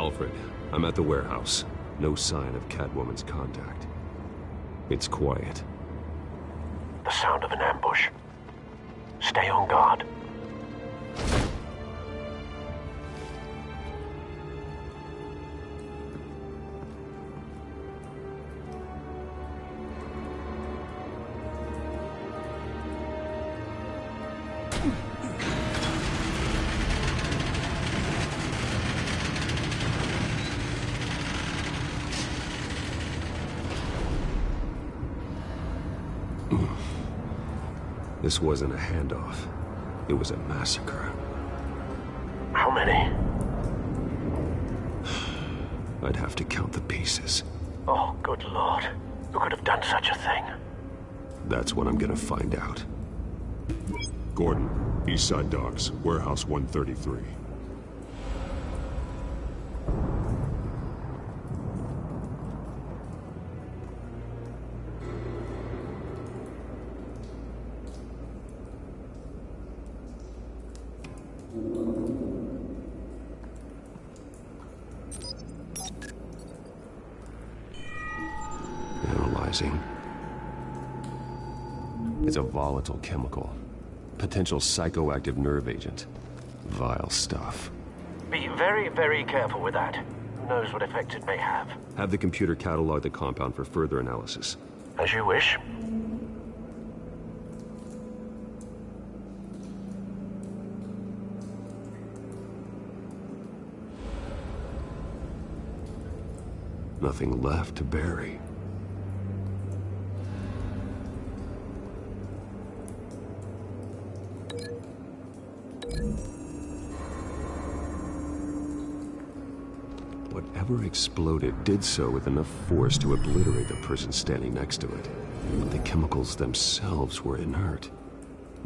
Alfred, I'm at the warehouse. No sign of Catwoman's contact. It's quiet. The sound of an ambush. Stay on guard. This wasn't a handoff. It was a massacre. How many? I'd have to count the pieces. Oh, good Lord. Who could have done such a thing? That's what I'm gonna find out. Gordon, Eastside Docks, Warehouse 133. Analyzing. It's a volatile chemical. Potential psychoactive nerve agent. Vile stuff. Be very, very careful with that. Who knows what effect it may have? Have the computer catalog the compound for further analysis. As you wish. Nothing left to bury. Whatever exploded did so with enough force to obliterate the person standing next to it. But the chemicals themselves were inert,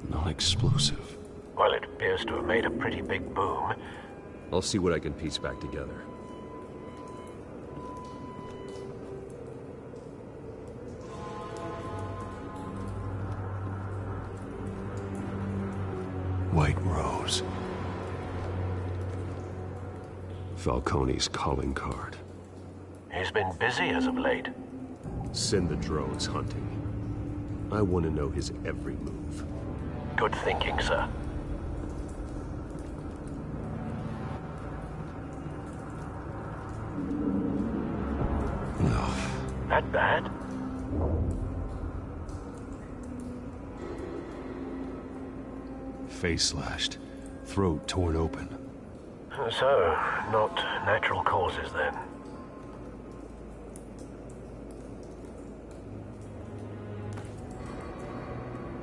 non-explosive. Well, it appears to have made a pretty big boom. I'll see what I can piece back together. White Rose. Falcone's calling card. He's been busy as of late. Send the drones hunting. I want to know his every move. Good thinking, sir. No. That bad? Face slashed. Throat torn open. So, not natural causes then.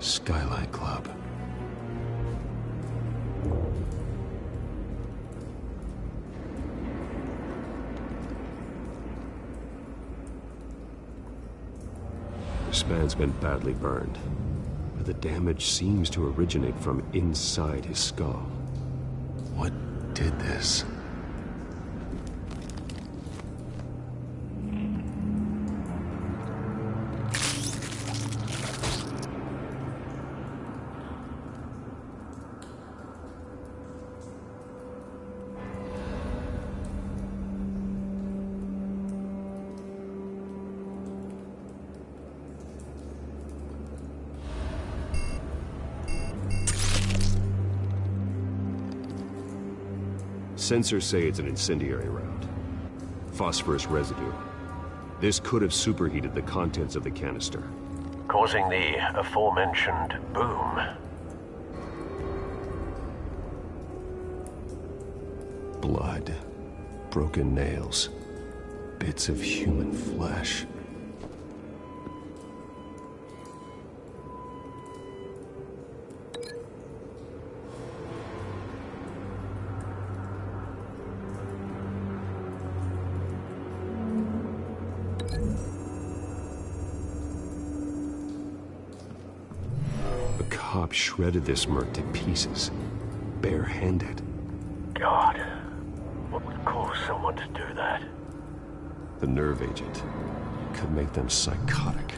Skyline Club. The span's been badly burned, but the damage seems to originate from inside his skull. What did this? Sensors say it's an incendiary round. Phosphorus residue. This could have superheated the contents of the canister, causing the aforementioned boom. Blood. Broken nails. Bits of human flesh. Cop shredded this merc to pieces, barehanded. God, what would cause someone to do that? The nerve agent could make them psychotic.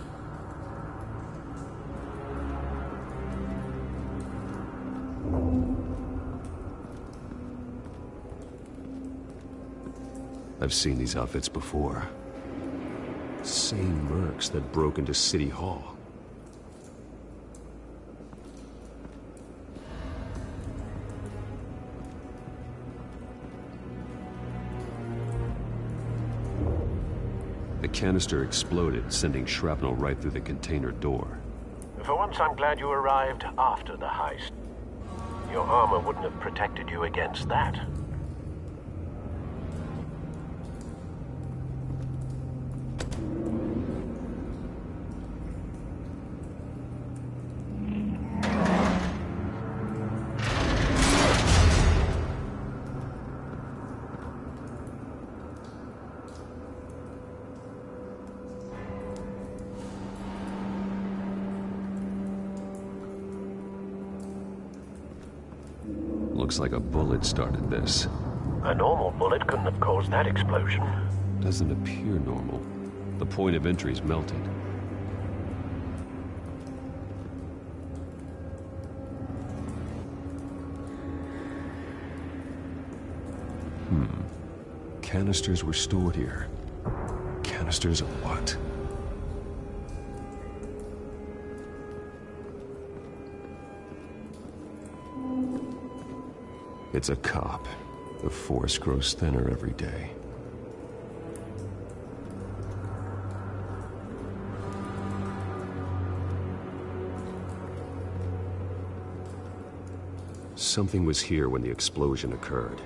I've seen these outfits before. Same mercs that broke into City Hall. The canister exploded, sending shrapnel right through the container door. For once, I'm glad you arrived after the heist. Your armor wouldn't have protected you against that. Looks like a bullet started this. A normal bullet couldn't have caused that explosion. Doesn't appear normal. The point of entry's melted. Canisters were stored here. Canisters of what? It's a cop. The force grows thinner every day. Something was here when the explosion occurred.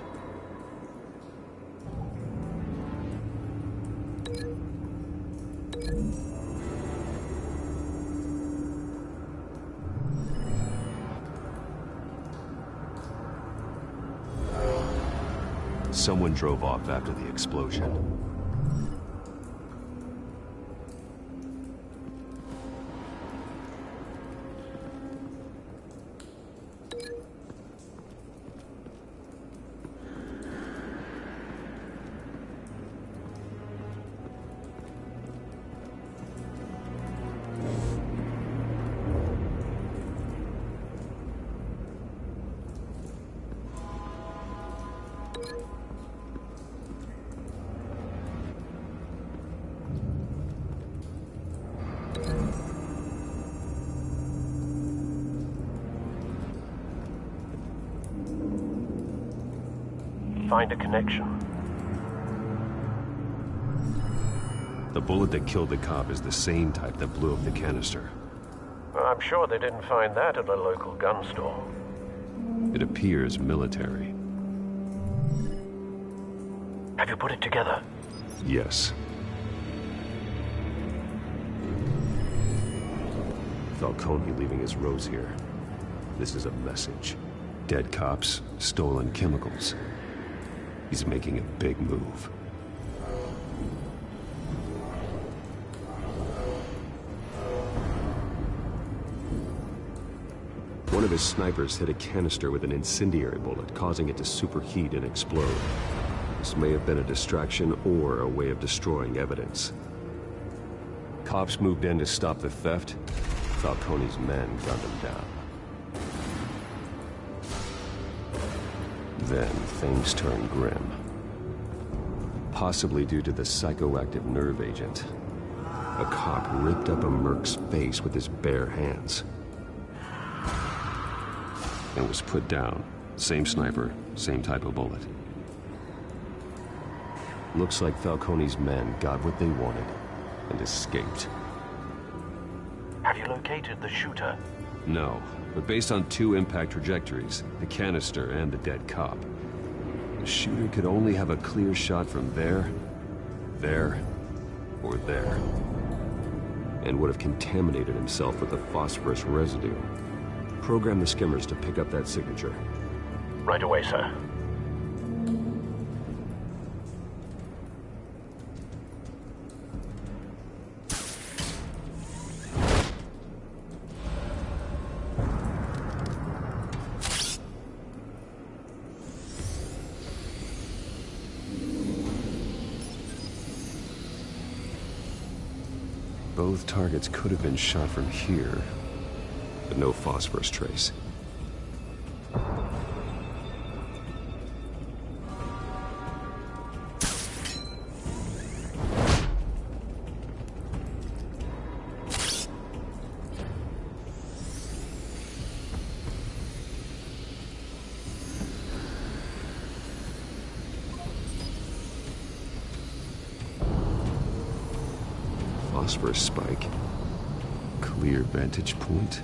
Someone drove off after the explosion. Find a connection. The bullet that killed the cop is the same type that blew up the canister. Well, I'm sure they didn't find that at a local gun store. It appears military. Have you put it together? Yes. Falcone leaving his rose here. This is a message. Dead cops, stolen chemicals. He's making a big move. One of his snipers hit a canister with an incendiary bullet, causing it to superheat and explode. This may have been a distraction or a way of destroying evidence. Cops moved in to stop the theft. Falcone's men gunned him down. Then things turned grim. Possibly due to the psychoactive nerve agent. A cop ripped up a merc's face with his bare hands. And was put down. Same sniper, same type of bullet. Looks like Falcone's men got what they wanted and escaped. Have you located the shooter? No, but based on two impact trajectories, the canister and the dead cop, the shooter could only have a clear shot from there, or there, and would have contaminated himself with the phosphorus residue. Program the skimmers to pick up that signature. Right away, sir. Both targets could have been shot from here, but no phosphorus trace. phosphorus spike. Clear vantage point.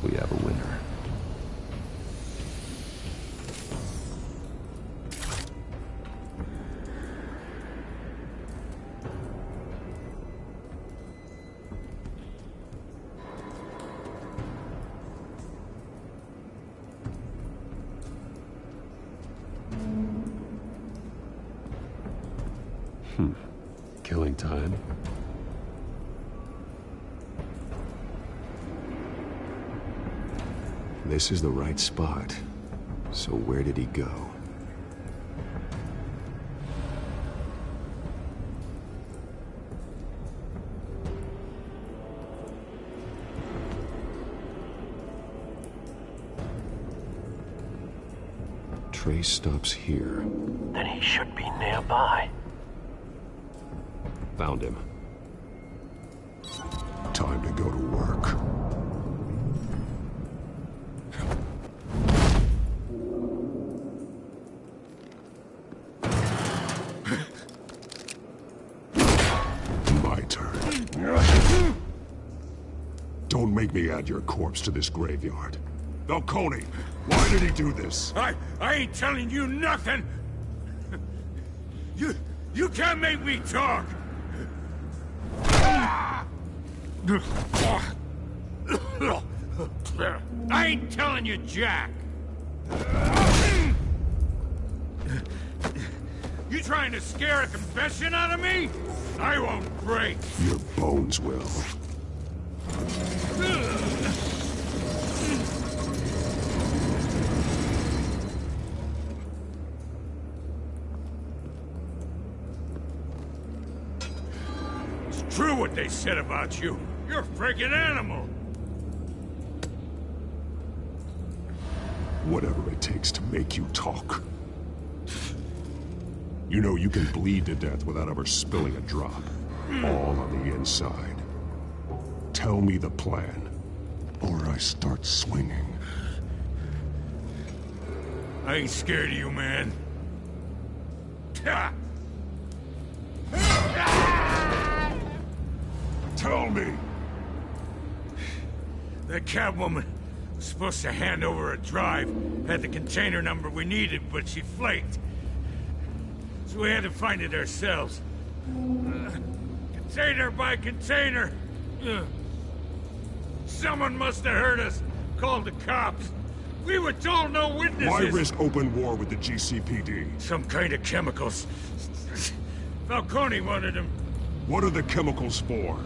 We have a winner. Killing time. This is the right spot. So where did he go? Trace stops here. Then he should be nearby. Found him. Time to go to work. My turn. Don't make me add your corpse to this graveyard. Falcone, why did he do this? I ain't telling you nothing! You can't make me talk! I ain't telling you, Jack! You trying to scare a confession out of me? I won't break! Your bones will. It's true what they said about you. You're a freaking animal! Whatever it takes to make you talk. You know you can bleed to death without ever spilling a drop. All on the inside. Tell me the plan, or I start swinging. I ain't scared of you, man. Tell me! That Catwoman was supposed to hand over a drive, had the container number we needed, but she flaked. So we had to find it ourselves. Container by container. Someone must have heard us, called the cops. We were told no witnesses. Why risk open war with the GCPD? Some kind of chemicals. Falcone wanted them. What are the chemicals for?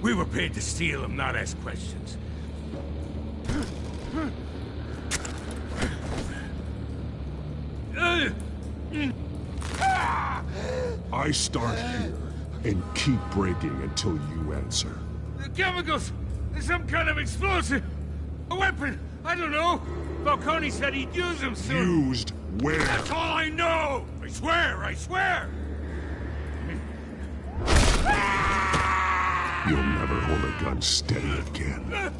We were paid to steal them, not ask questions. I start here and keep breaking until you answer. The chemicals! There's some kind of explosive! A weapon! I don't know! Falcone said he'd use them soon! Used where? That's all I know! I swear! I swear! You'll never hold a gun steady again.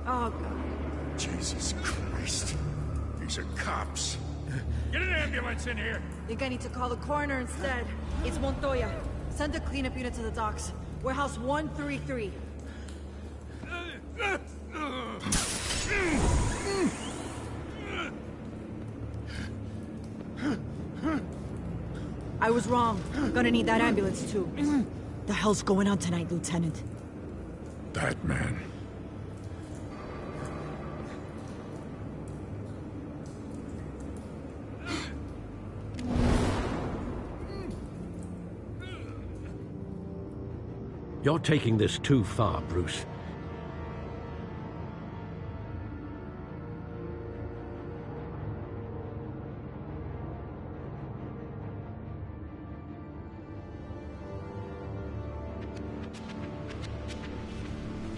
Oh, God. Jesus Christ. These are cops. Get an ambulance in here! Think I need to call the coroner instead. It's Montoya. Send a cleanup unit to the docks. Warehouse 133. I was wrong. Gonna need that ambulance, too. The hell's going on tonight, Lieutenant? Batman. You're taking this too far, Bruce.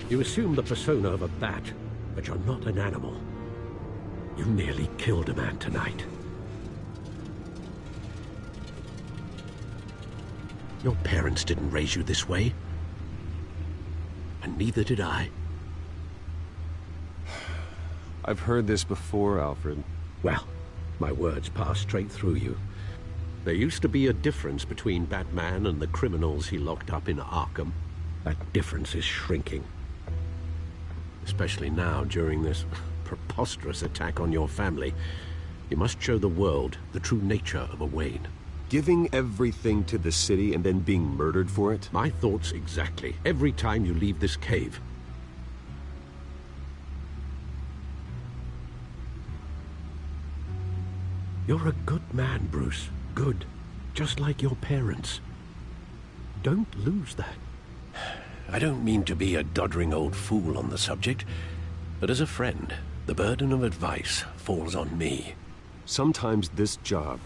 You assume the persona of a bat, but you're not an animal. You nearly killed a man tonight. Your parents didn't raise you this way. And neither did I. I've heard this before, Alfred. Well, my words pass straight through you. There used to be a difference between Batman and the criminals he locked up in Arkham. That difference is shrinking. Especially now, during this preposterous attack on your family. You must show the world the true nature of a Wayne. Giving everything to the city and then being murdered for it? My thoughts exactly. Every time you leave this cave. You're a good man, Bruce. Good. Just like your parents. Don't lose that. I don't mean to be a doddering old fool on the subject, but as a friend, the burden of advice falls on me. Sometimes this job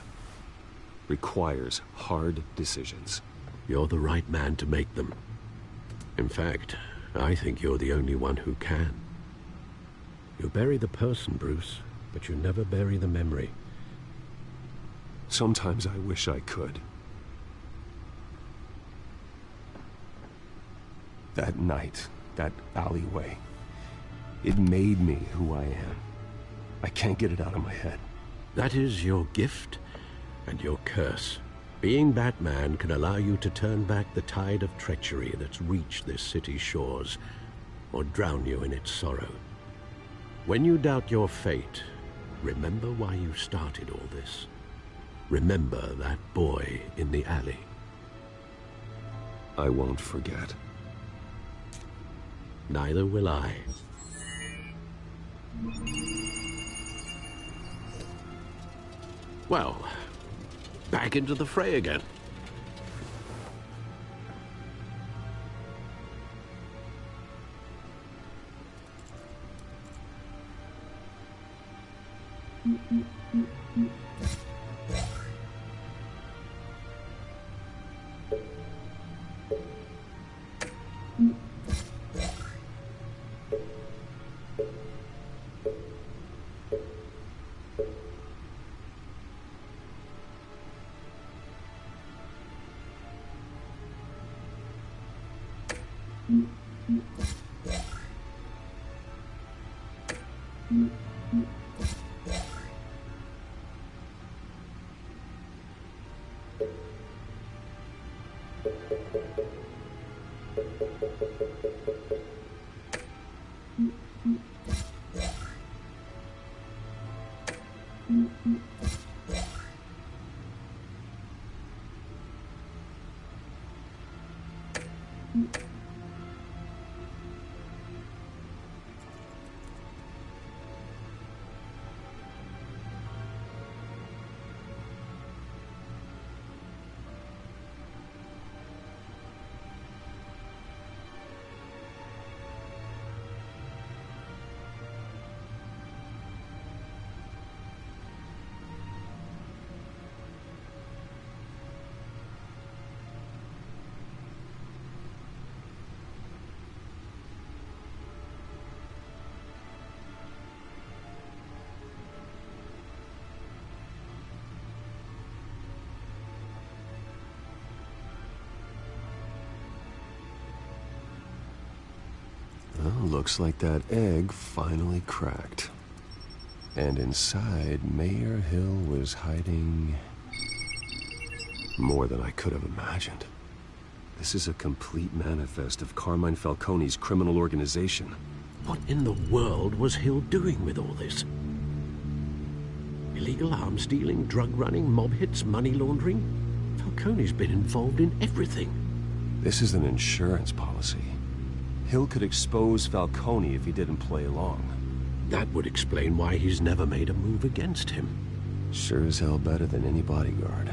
requires hard decisions. You're the right man to make them. In fact, I think you're the only one who can. You bury the person, Bruce, but you never bury the memory. Sometimes I wish I could. That night, that alleyway, it made me who I am. I can't get it out of my head. That is your gift and your curse. Being Batman can allow you to turn back the tide of treachery that's reached this city's shores, or drown you in its sorrow. When you doubt your fate, remember why you started all this. Remember that boy in the alley. I won't forget. Neither will I. Well, back into the fray again. Well, looks like that egg finally cracked. And inside, Mayor Hill was hiding more than I could have imagined. This is a complete manifest of Carmine Falcone's criminal organization. What in the world was Hill doing with all this? Illegal arms dealing, drug running, mob hits, money laundering? Falcone's been involved in everything. This is an insurance policy. Hill could expose Falcone if he didn't play along. That would explain why he's never made a move against him. Sure as hell better than any bodyguard.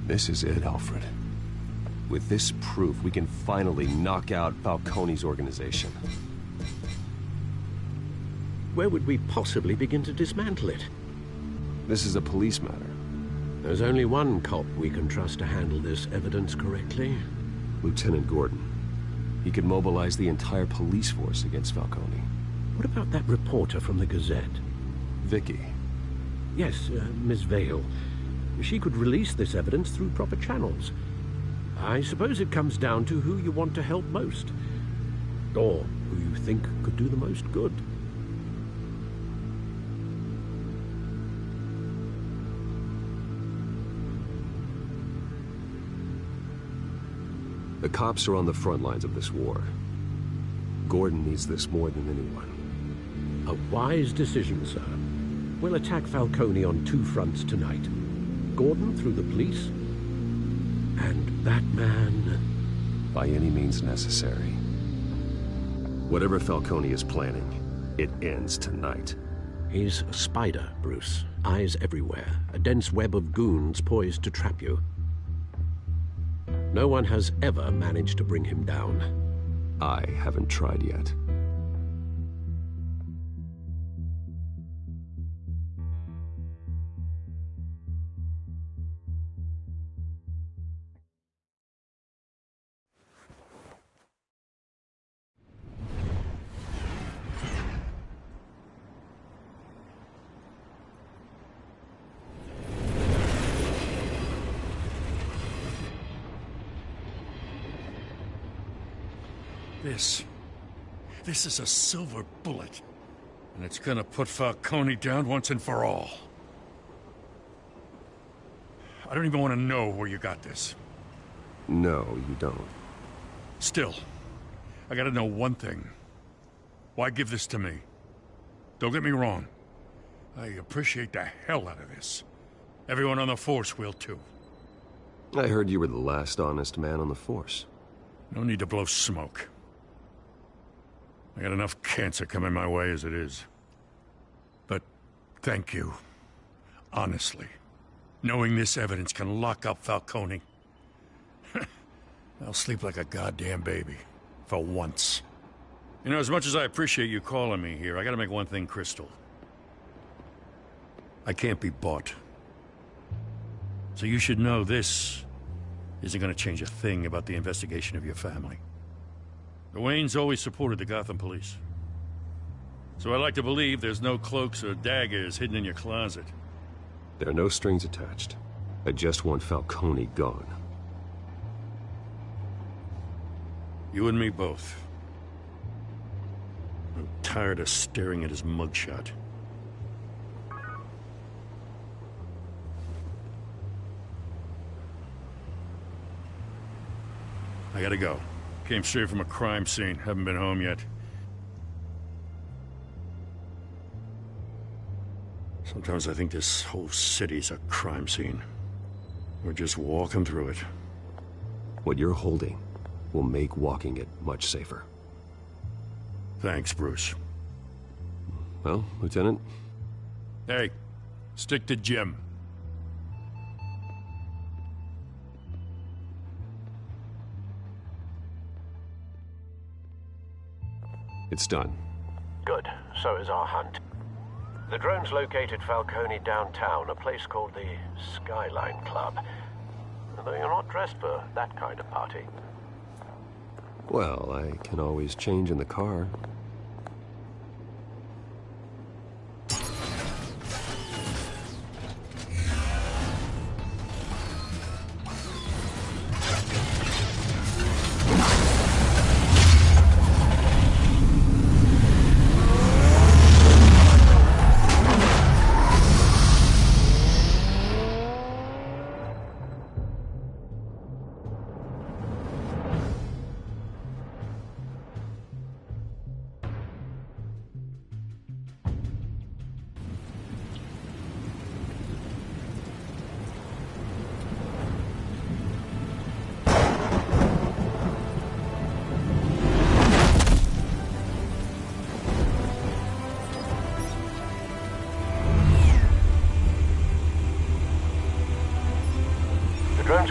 This is it, Alfred. With this proof, we can finally knock out Falcone's organization. Where would we possibly begin to dismantle it? This is a police matter. There's only one cop we can trust to handle this evidence correctly. Lieutenant Gordon. He could mobilize the entire police force against Falcone. What about that reporter from the Gazette? Vicky. Yes, Miss Vale. She could release this evidence through proper channels. I suppose it comes down to who you want to help most. Or who you think could do the most good. The cops are on the front lines of this war. Gordon needs this more than anyone. A wise decision, sir. We'll attack Falcone on 2 fronts tonight. Gordon through the police, and that man... By any means necessary. Whatever Falcone is planning, it ends tonight. He's a spider, Bruce. Eyes everywhere. A dense web of goons poised to trap you. No one has ever managed to bring him down. I haven't tried yet. This is a silver bullet. And it's gonna put Falcone down once and for all. I don't even want to know where you got this. No, you don't. Still, I gotta know one thing. Why give this to me? Don't get me wrong. I appreciate the hell out of this. Everyone on the Force will too. I heard you were the last honest man on the Force. No need to blow smoke. I got enough cancer coming my way as it is. But thank you. Honestly. Knowing this evidence can lock up Falcone. I'll sleep like a goddamn baby. For once. You know, as much as I appreciate you calling me here, I gotta make one thing crystal. I can't be bought. So you should know this isn't gonna change a thing about the investigation of your family. The Waynes always supported the Gotham police. So I like to believe there's no cloaks or daggers hidden in your closet. There are no strings attached. I just want Falcone gone. You and me both. I'm tired of staring at his mugshot. I gotta go. Came straight from a crime scene. Haven't been home yet. Sometimes I think this whole city's a crime scene. We're just walking through it. What you're holding will make walking it much safer. Thanks, Bruce. Well, Lieutenant? Hey, stick to Jim. It's done. Good. So is our hunt. The drones located Falcone downtown, a place called the Skyline Club. Though you're not dressed for that kind of party. Well, I can always change in the car.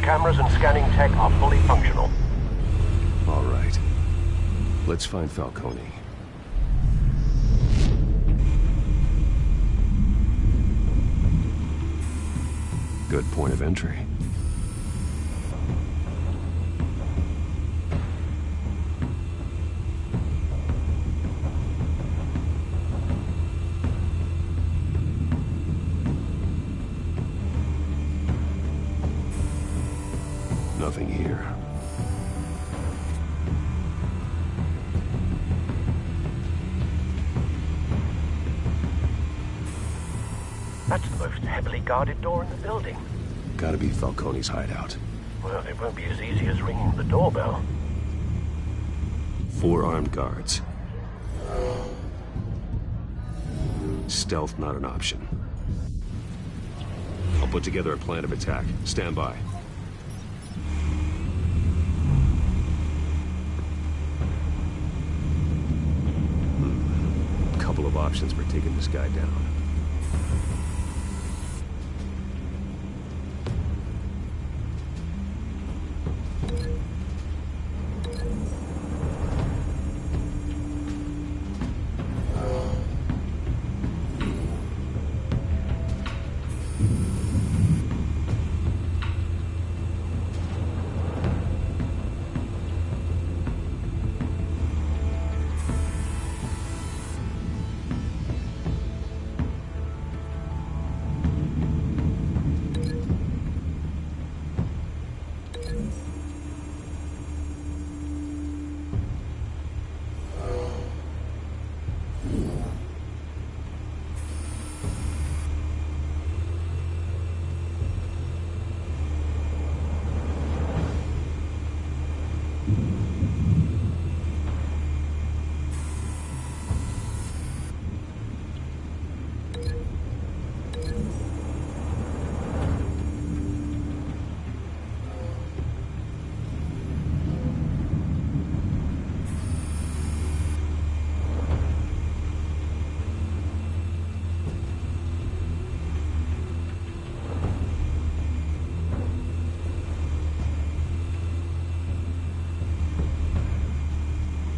Cameras and scanning tech are fully functional. All right. Let's find Falcone. Good point of entry. Nothing here. That's the most heavily guarded door in the building. Gotta be Falcone's hideout. Well, it won't be as easy as ringing the doorbell. 4 armed guards. Stealth not an option. I'll put together a plan of attack. Stand by. Couple of options for taking this guy down.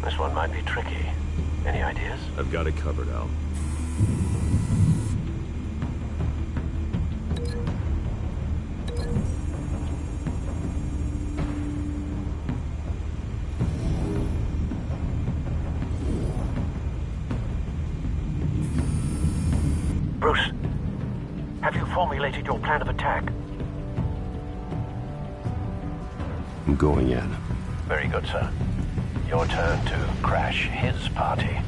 This one might be tricky. Any ideas? I've got it covered, Al. Bruce, have you formulated your plan of attack? I'm going in. Very good, sir. Your turn to crash his party.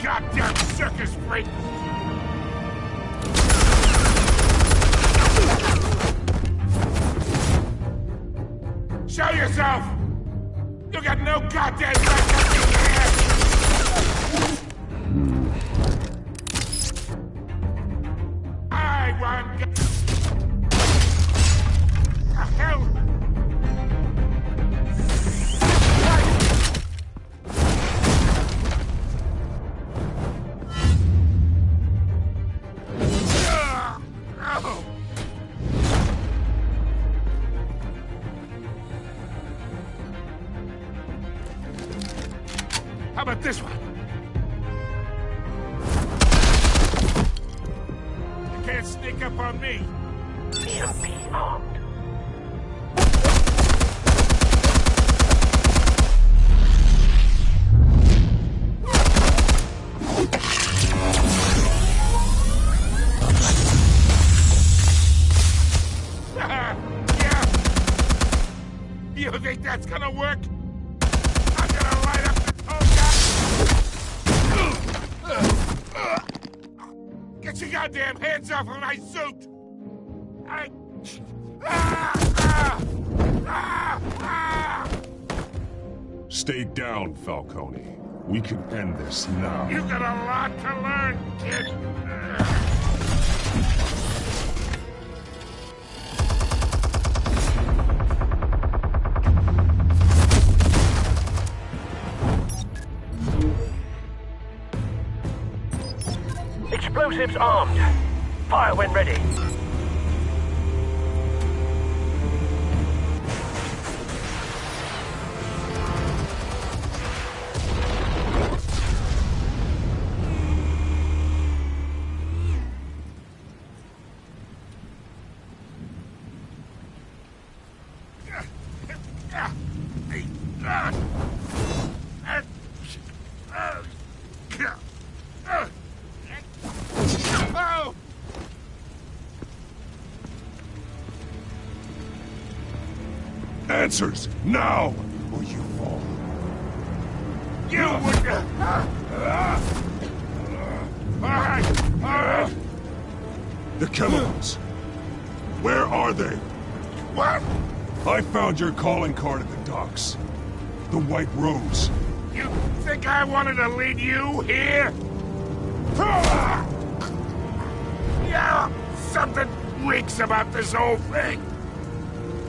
Goddamn circus freak! Show yourself! You got no goddamn right to be here! I want... The hell? How about this one? You can't sneak up on me. EMP armed. Yeah. You think that's gonna work? I'm gonna light up this whole guy. Get your goddamn hands off of my suit! Stay down, Falcone. We can end this now. You got a lot to learn, kid. Explosives armed. Fire when ready. Answers, now, or you fall. You would... All right. The chemicals. Where are they? What? I found your calling card at the docks. The White Rose. You think I wanted to lead you here? Yeah, something reeks about this whole thing.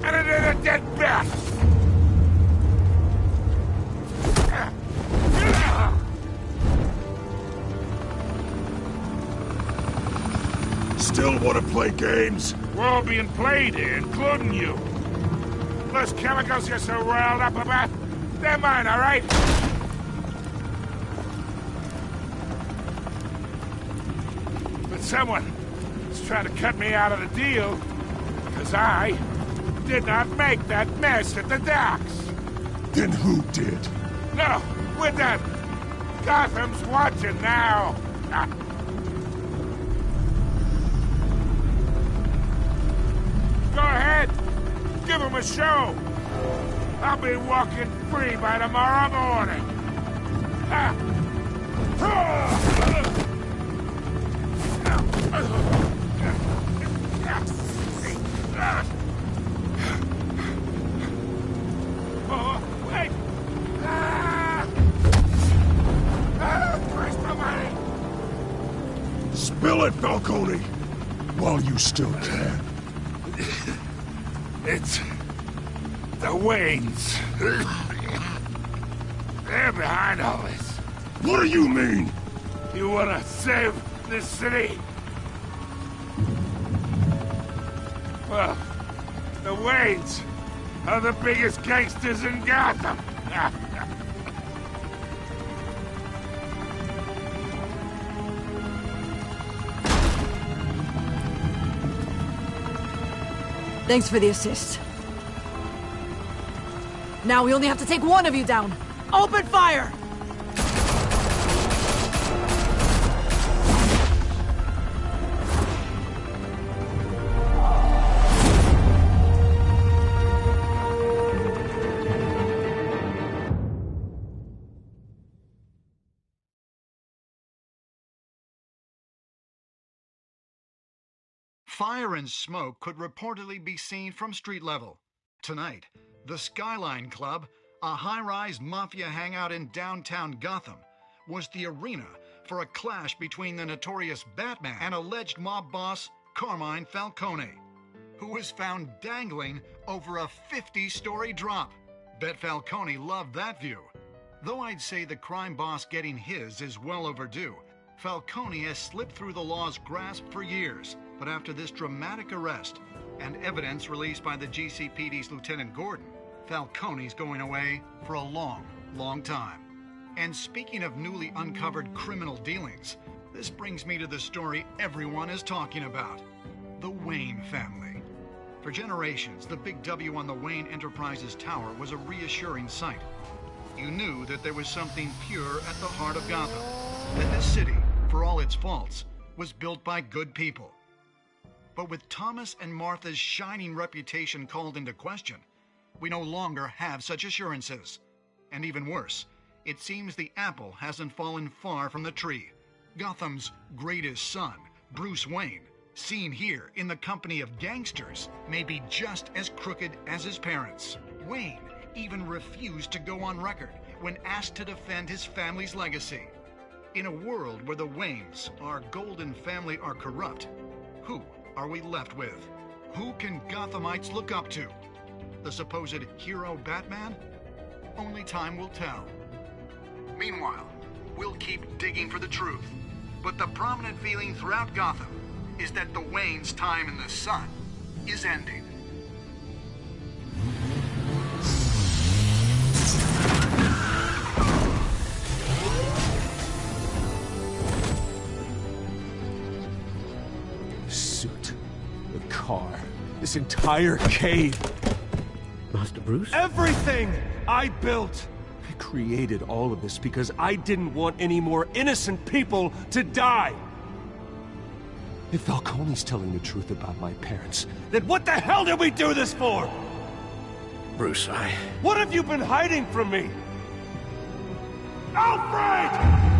And it is a dead bat. Still want to play games? We're all being played here, including you. Those chemicals you're so riled up about, they're mine, all right? But someone is trying to cut me out of the deal, because I did not make that mess at the docks. Then who did? No, we're done. Gotham's watching now. Go ahead. Give him a show. I'll be walking free by tomorrow morning. Oh, wait. Where's my money? Spill it, Falcone! While you still can. It's the Waynes. They're behind all this. What do you mean? You wanna save this city? Well, the Waynes are the biggest gangsters in Gotham. Thanks for the assist. Now we only have to take one of you down. Open fire! Fire and smoke could reportedly be seen from street level. Tonight, the Skyline Club, a high-rise mafia hangout in downtown Gotham, was the arena for a clash between the notorious Batman and alleged mob boss Carmine Falcone, who was found dangling over a 50-story drop. Bet Falcone loved that view. Though I'd say the crime boss getting his is well overdue, Falcone has slipped through the law's grasp for years. But after this dramatic arrest and evidence released by the GCPD's Lieutenant Gordon, Falcone's going away for a long, long time. And speaking of newly uncovered criminal dealings, this brings me to the story everyone is talking about: the Wayne family. For generations, the big W on the Wayne Enterprises Tower was a reassuring sight. You knew that there was something pure at the heart of Gotham, that this city, for all its faults, was built by good people. But with Thomas and Martha's shining reputation called into question, we no longer have such assurances. And even worse, it seems the apple hasn't fallen far from the tree. Gotham's greatest son, Bruce Wayne, seen here in the company of gangsters, may be just as crooked as his parents. Wayne even refused to go on record when asked to defend his family's legacy. In a world where the Waynes, our golden family, are corrupt, who are we left with? Who can Gothamites look up to? The supposed hero Batman? Only time will tell. Meanwhile, we'll keep digging for the truth. But the prominent feeling throughout Gotham is that the Waynes' time in the sun is ending. The suit, the car, this entire cave. Master Bruce? Everything I built! I created all of this because I didn't want any more innocent people to die! If Falcone's telling the truth about my parents, then what the hell did we do this for? Bruce, What have you been hiding from me? Alfred!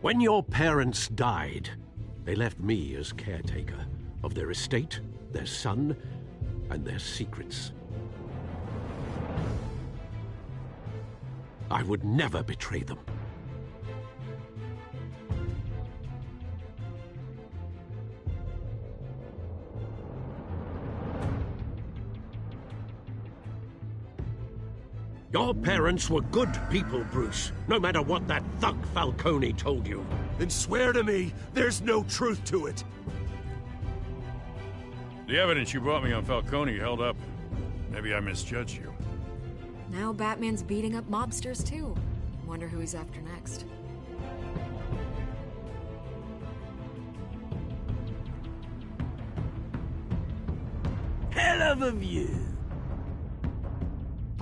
When your parents died, they left me as caretaker of their estate, their son, and their secrets. I would never betray them. Your parents were good people, Bruce, no matter what that thug Falcone told you. Then swear to me there's no truth to it. The evidence you brought me on Falcone held up. Maybe I misjudged you. Now Batman's beating up mobsters, too. Wonder who he's after next. Hell of a view.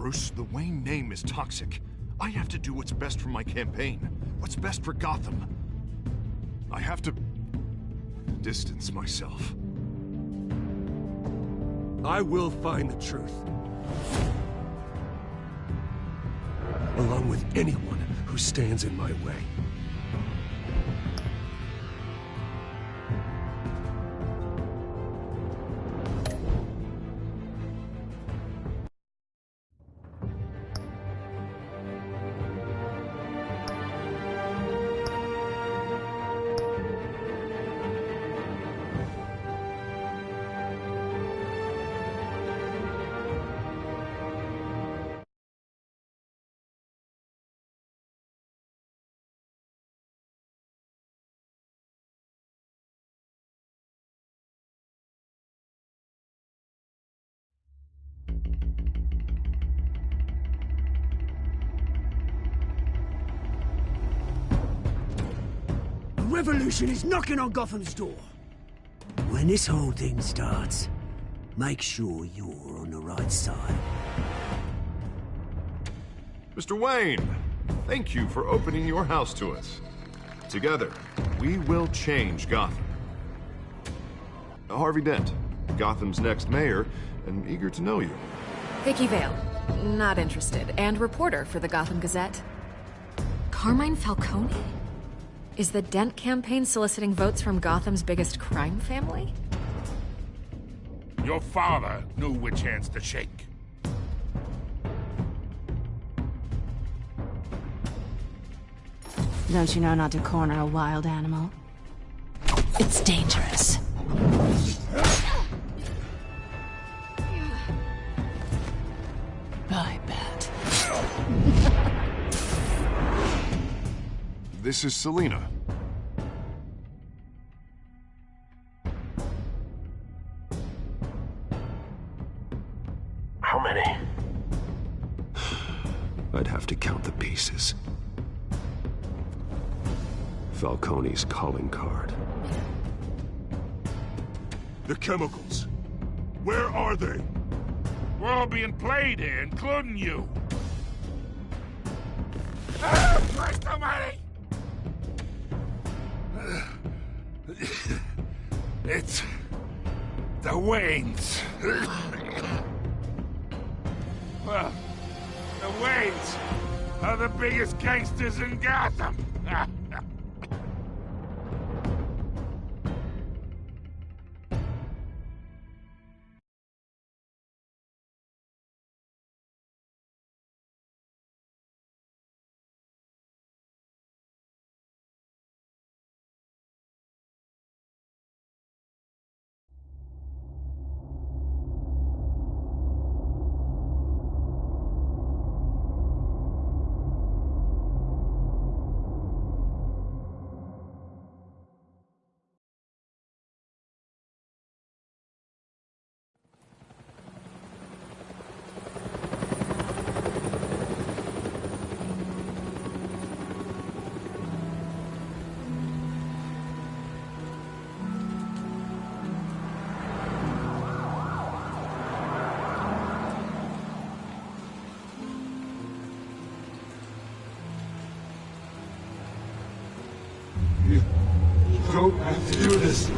Bruce, the Wayne name is toxic. I have to do what's best for my campaign. What's best for Gotham. I have to distance myself. I will find the truth. Along with anyone who stands in my way. Revolution is knocking on Gotham's door. When this whole thing starts, make sure you're on the right side. Mr. Wayne, thank you for opening your house to us. Together, we will change Gotham. Harvey Dent, Gotham's next mayor, and eager to know you. Vicky Vale. Not interested. And reporter for the Gotham Gazette. Carmine Falcone? Is the Dent campaign soliciting votes from Gotham's biggest crime family? Your father knew which hands to shake. Don't you know not to corner a wild animal? It's dangerous. Bye, Bat. This is Selina. How many? I'd have to count the pieces. Falcone's calling card. The chemicals. Where are they? We're all being played here, including you. Ah, Christ almighty! It's the Waynes. Well, the Waynes are the biggest gangsters in Gotham. Don't have to do this.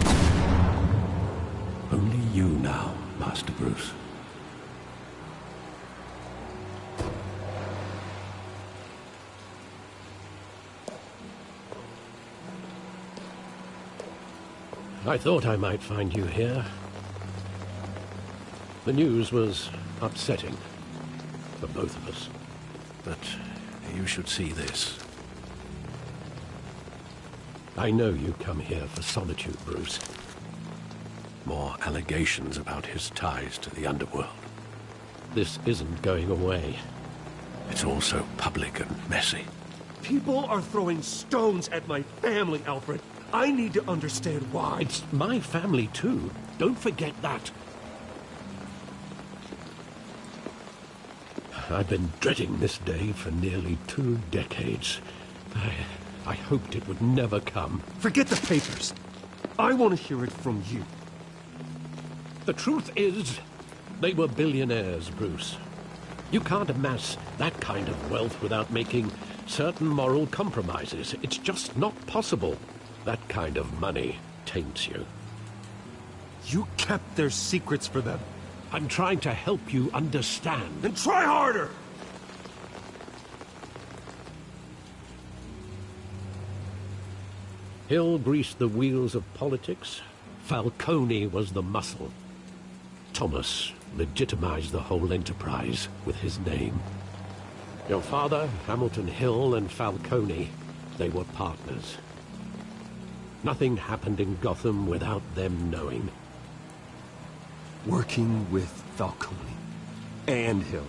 Only you now, Master Bruce. I thought I might find you here. The news was upsetting for both of us, but you should see this. I know you come here for solitude, Bruce. More allegations about his ties to the underworld. This isn't going away. It's all so public and messy. People are throwing stones at my family, Alfred. I need to understand why. It's my family, too. Don't forget that. I've been dreading this day for nearly 2 decades. I hoped it would never come. Forget the papers. I want to hear it from you. The truth is, they were billionaires, Bruce. You can't amass that kind of wealth without making certain moral compromises. It's just not possible. That kind of money taints you. You kept their secrets for them. I'm trying to help you understand. Then try harder! Hill greased the wheels of politics. Falcone was the muscle. Thomas legitimized the whole enterprise with his name. Your father, Hamilton Hill, and Falcone, they were partners. Nothing happened in Gotham without them knowing. Working with Falcone and Hill.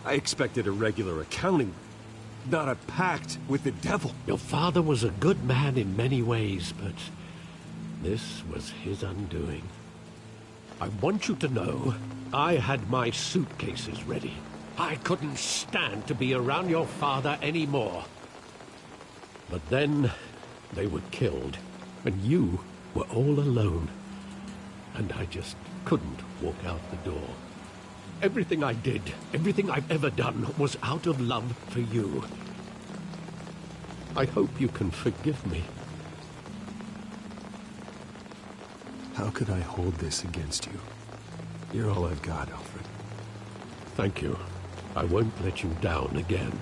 I expected a regular accounting, not a pact with the devil. Your father was a good man in many ways, but this was his undoing. I want you to know, I had my suitcases ready. I couldn't stand to be around your father anymore. But then, they were killed, and you were all alone. And I just couldn't walk out the door. Everything I did, everything I've ever done, was out of love for you. I hope you can forgive me. How could I hold this against you? You're all I've got, Alfred. Thank you. I won't let you down again.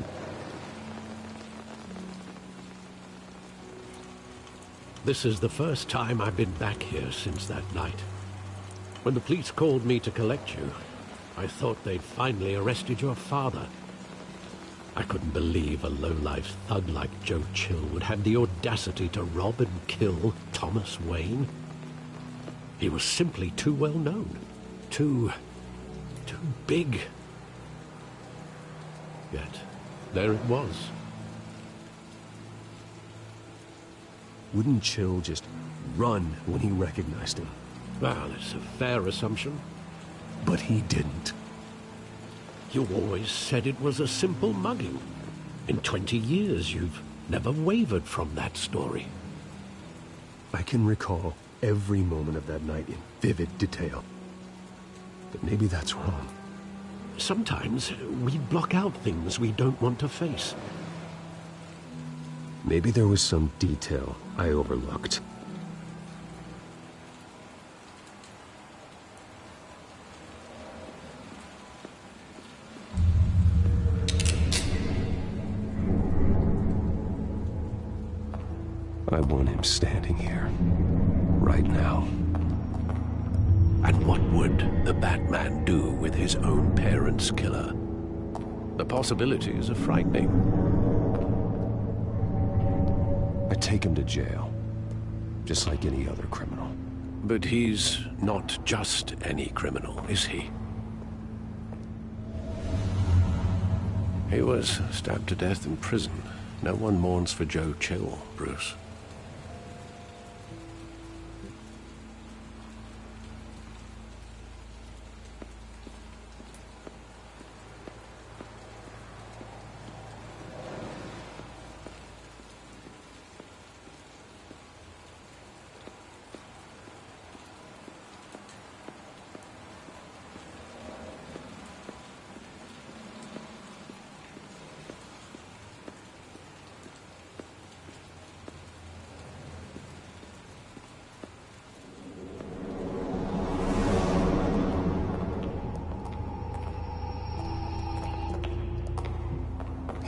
This is the first time I've been back here since that night. When the police called me to collect you, I thought they'd finally arrested your father. I couldn't believe a low-life thug like Joe Chill would have the audacity to rob and kill Thomas Wayne. He was simply too well known. Too big. Yet, there it was. Wouldn't Chill just run when he recognized him? Well, it's a fair assumption. But he didn't. You always said it was a simple mugging. In 20 years, you've never wavered from that story. I can recall every moment of that night in vivid detail. But maybe that's wrong. Sometimes we block out things we don't want to face. Maybe there was some detail I overlooked. I want him standing here, right now. And what would the Batman do with his own parents' killer? The possibilities are frightening. I'd take him to jail, just like any other criminal. But he's not just any criminal, is he? He was stabbed to death in prison. No one mourns for Joe Chill, Bruce.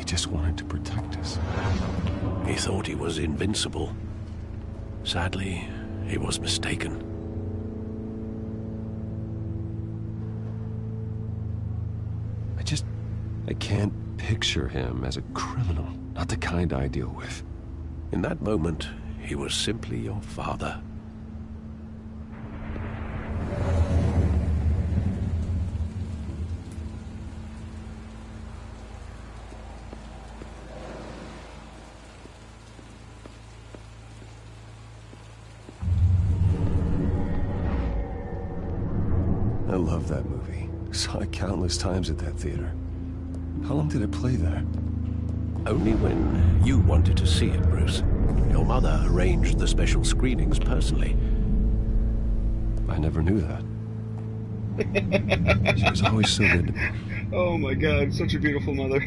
Just wanted to protect us. He thought he was invincible. Sadly, he was mistaken. I can't picture him as a criminal. Not the kind I deal with. In that moment, he was simply your father. I love that movie. Saw it countless times at that theater. How long did it play there? Only when you wanted to see it, Bruce. Your mother arranged the special screenings personally. I never knew that. She was always so good to me. Oh my god, such a beautiful mother.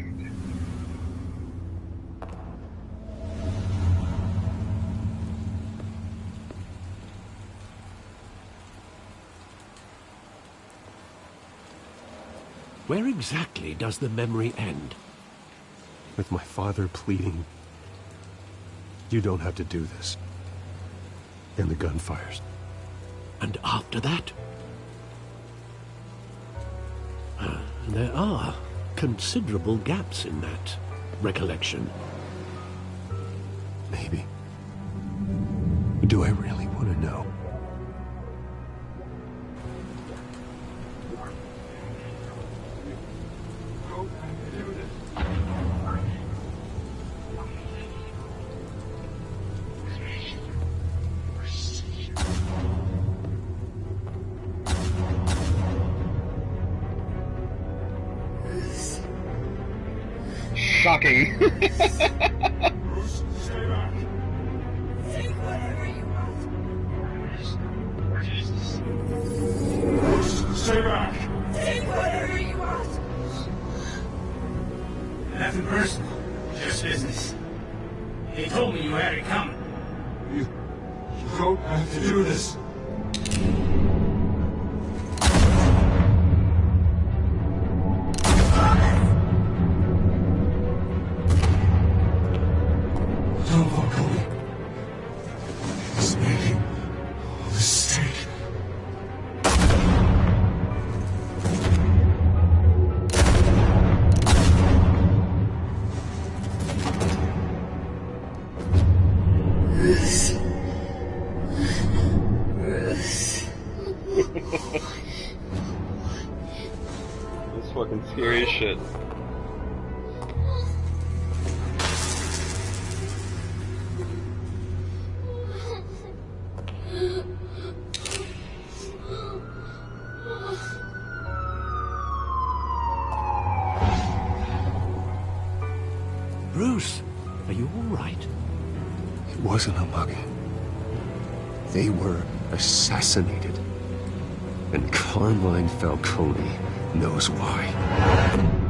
Where exactly does the memory end? With my father pleading, "You don't have to do this." And the gun fires. And after that? There are considerable gaps in that recollection. Maybe. Do I really want to know? Shocking. Stay back! Take whatever you want! Nothing personal, just business. He told me you had it coming. You don't have to do this. scary as shit. Bruce, are you all right? It wasn't a mugging. They were assassinated. And Carmine Falcone knows why.